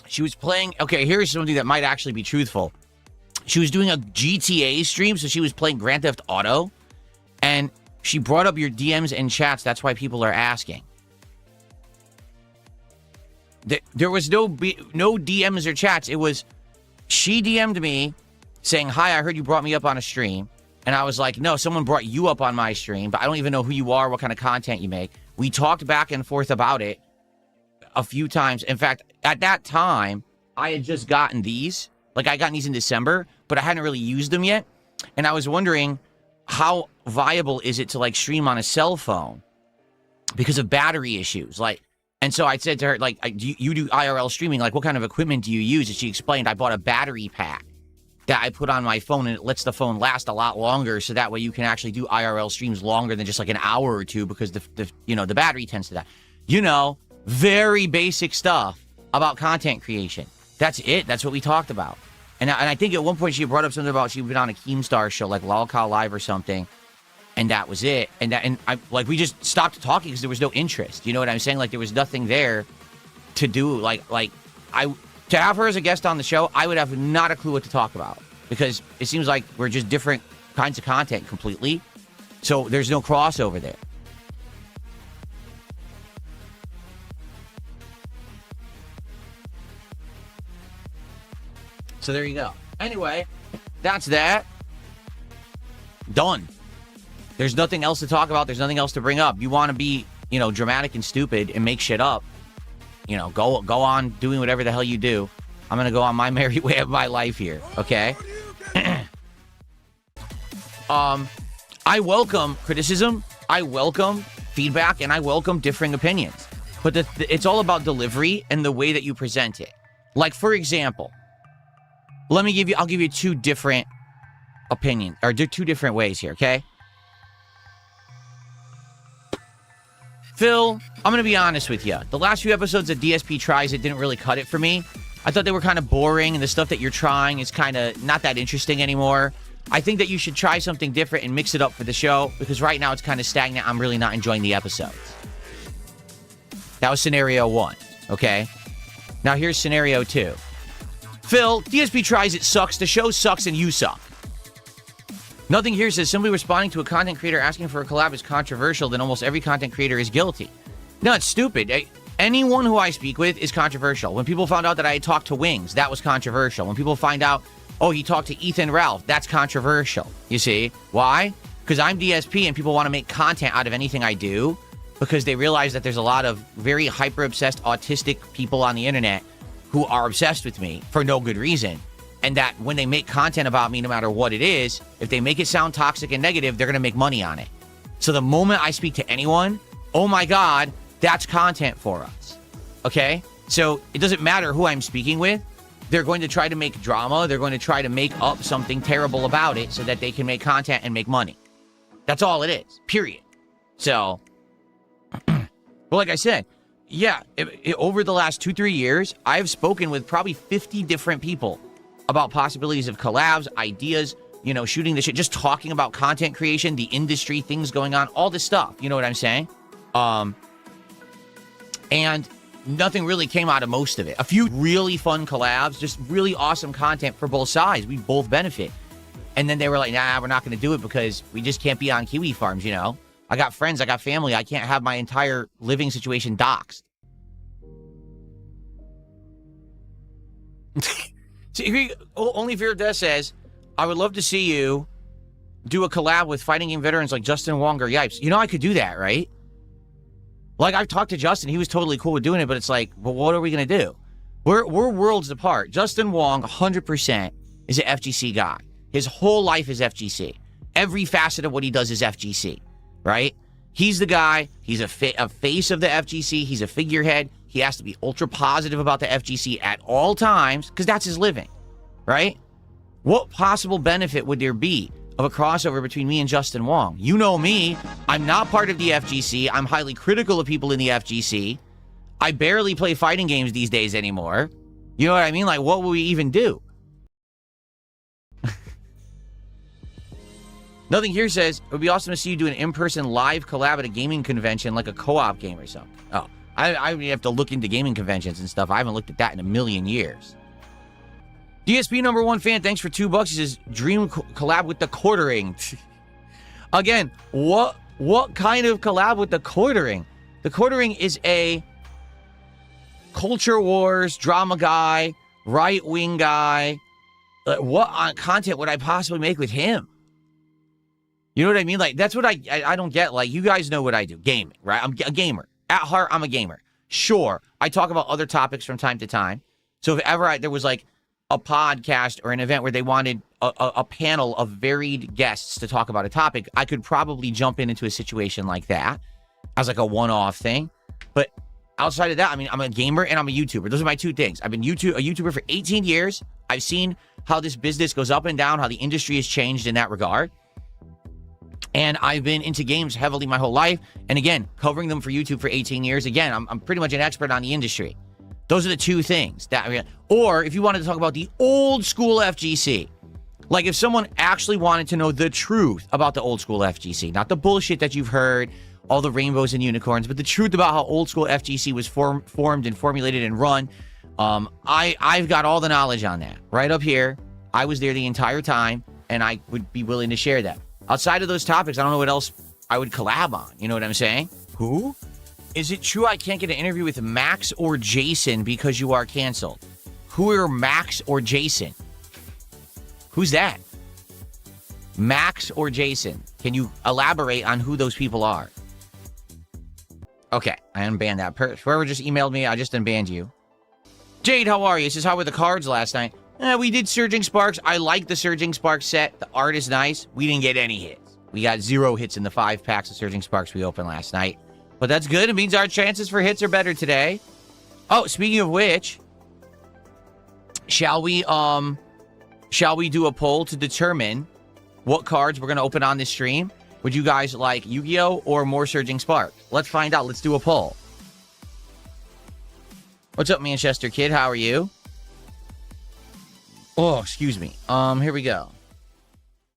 She was playing... Okay, here's something that might actually be truthful. She was doing a GTA stream, so she was playing Grand Theft Auto, and she brought up your DMs and chats. That's why people are asking. There was no DMs or chats. It was... She DM'd me saying, hi, I heard you brought me up on a stream. And I was like, no, someone brought you up on my stream, but I don't even know who you are, what kind of content you make. We talked back and forth about it a few times. In fact, at that time, I had just gotten these. Like, I got these in December, but I hadn't really used them yet. And I was wondering, how viable is it to, like, stream on a cell phone because of battery issues? Like, and so I said to her, like, you do IRL streaming. Like, what kind of equipment do you use? And she explained, I bought a battery pack that I put on my phone, and it lets the phone last a lot longer, so that way you can actually do IRL streams longer than just like an hour or two, because the battery tends to die. You know, very basic stuff about content creation. That's it. That's what we talked about. And I think at one point she brought up something about she'd been on a Keemstar show, like Lolcow Live or something, and that was it. And I like, we just stopped talking because there was no interest. You know what I'm saying? Like, there was nothing there to do. To have her as a guest on the show, I would have not a clue what to talk about, because it seems like we're just different kinds of content completely. So there's no crossover there. So there you go. Anyway, that's that. Done. There's nothing else to talk about. There's nothing else to bring up. You want to be, dramatic and stupid and make shit up. Go on doing whatever the hell you do. I'm going to go on my merry way of my life here, okay? I welcome criticism, I welcome feedback, and I welcome differing opinions. But it's all about delivery and the way that you present it. Like, for example, I'll give you two different opinions, or two different ways here, okay? Phil, I'm going to be honest with you. The last few episodes of DSP Tries, it didn't really cut it for me. I thought they were kind of boring, and the stuff that you're trying is kind of not that interesting anymore. I think that you should try something different and mix it up for the show, because right now it's kind of stagnant. I'm really not enjoying the episodes. That was scenario one, okay? Now here's scenario two. Phil, DSP Tries, it sucks. The show sucks, and you suck. Nothing here says simply responding to a content creator asking for a collab is controversial, then almost every content creator is guilty. No, it's stupid. Anyone who I speak with is controversial. When people found out that I had talked to Wings, that was controversial. When people find out, oh, he talked to Ethan Ralph, that's controversial. You see? Why? Because I'm DSP and people want to make content out of anything I do, because they realize that there's a lot of very hyper-obsessed autistic people on the internet who are obsessed with me for no good reason. And that when they make content about me, no matter what it is, if they make it sound toxic and negative, they're going to make money on it. So the moment I speak to anyone, oh my God, that's content for us. Okay? So it doesn't matter who I'm speaking with. They're going to try to make drama. They're going to try to make up something terrible about it so that they can make content and make money. That's all it is. Period. So, well, like I said, yeah, over the last 2-3 years, I've spoken with probably 50 different people about possibilities of collabs, ideas, shooting the shit, just talking about content creation, the industry, things going on, all this stuff. You know what I'm saying? And nothing really came out of most of it. A few really fun collabs, just really awesome content for both sides. We both benefit. And then they were like, nah, we're not going to do it because we just can't be on Kiwi farms, I got friends, I got family. I can't have my entire living situation doxxed. Only Fear of Death says, I would love to see you do a collab with fighting game veterans like Justin Wong or Yipes. I could do that, right? Like, I've talked to Justin. He was totally cool with doing it, but it's like, well, what are we going to do? We're worlds apart. Justin Wong, 100%, is an FGC guy. His whole life is FGC. Every facet of what he does is FGC, right? He's the guy. He's a face of the FGC. He's a figurehead. He has to be ultra positive about the FGC at all times, because that's his living, right? What possible benefit would there be of a crossover between me and Justin Wong? You know me. I'm not part of the FGC. I'm highly critical of people in the FGC. I barely play fighting games these days anymore. You know what I mean? Like, what will we even do? Nothing here says, it would be awesome to see you do an in-person live collab at a gaming convention, like a co-op game or something. Oh, I have to look into gaming conventions and stuff. I haven't looked at that in a million years. DSP number one fan, thanks for $2. He says, dream collab with the Quartering. Again, what kind of collab with the Quartering? The Quartering is a culture wars drama guy, right-wing guy. What content would I possibly make with him? You know what I mean? Like, that's what I don't get. Like, you guys know what I do. Gaming, right? I'm a gamer. At heart, I'm a gamer. Sure, I talk about other topics from time to time. So if ever there was like a podcast or an event where they wanted a panel of varied guests to talk about a topic, I could probably jump into a situation like that as like a one-off thing. But outside of that, I mean, I'm a gamer and I'm a YouTuber. Those are my two things. I've been a YouTuber for 18 years. I've seen how this business goes up and down, how the industry has changed in that regard. And I've been into games heavily my whole life. And again, covering them for YouTube for 18 years. Again, I'm pretty much an expert on the industry. Those are the two things. Or if you wanted to talk about the old school FGC, like if someone actually wanted to know the truth about the old school FGC, not the bullshit that you've heard, all the rainbows and unicorns, but the truth about how old school FGC was formed and formulated and run, I've got all the knowledge on that right up here. I was there the entire time, and I would be willing to share that. Outside of those topics, I don't know what else I would collab on. You know what I'm saying? Who? Is it true I can't get an interview with Max or Jason because you are canceled? Who are Max or Jason? Who's that? Max or Jason? Can you elaborate on who those people are? Okay, I unbanned that person. Whoever just emailed me, I just unbanned you. Jade, how are you? It says, how were the cards last night? We did Surging Sparks. I like the Surging Sparks set. The art is nice. We didn't get any hits. We got 0 hits in the 5 packs of Surging Sparks we opened last night. But that's good. It means our chances for hits are better today. Oh, speaking of which, shall we do a poll to determine what cards we're going to open on this stream? Would you guys like Yu-Gi-Oh! Or more Surging Sparks? Let's find out. Let's do a poll. What's up, Manchester Kid? How are you? Oh, excuse me. Here we go.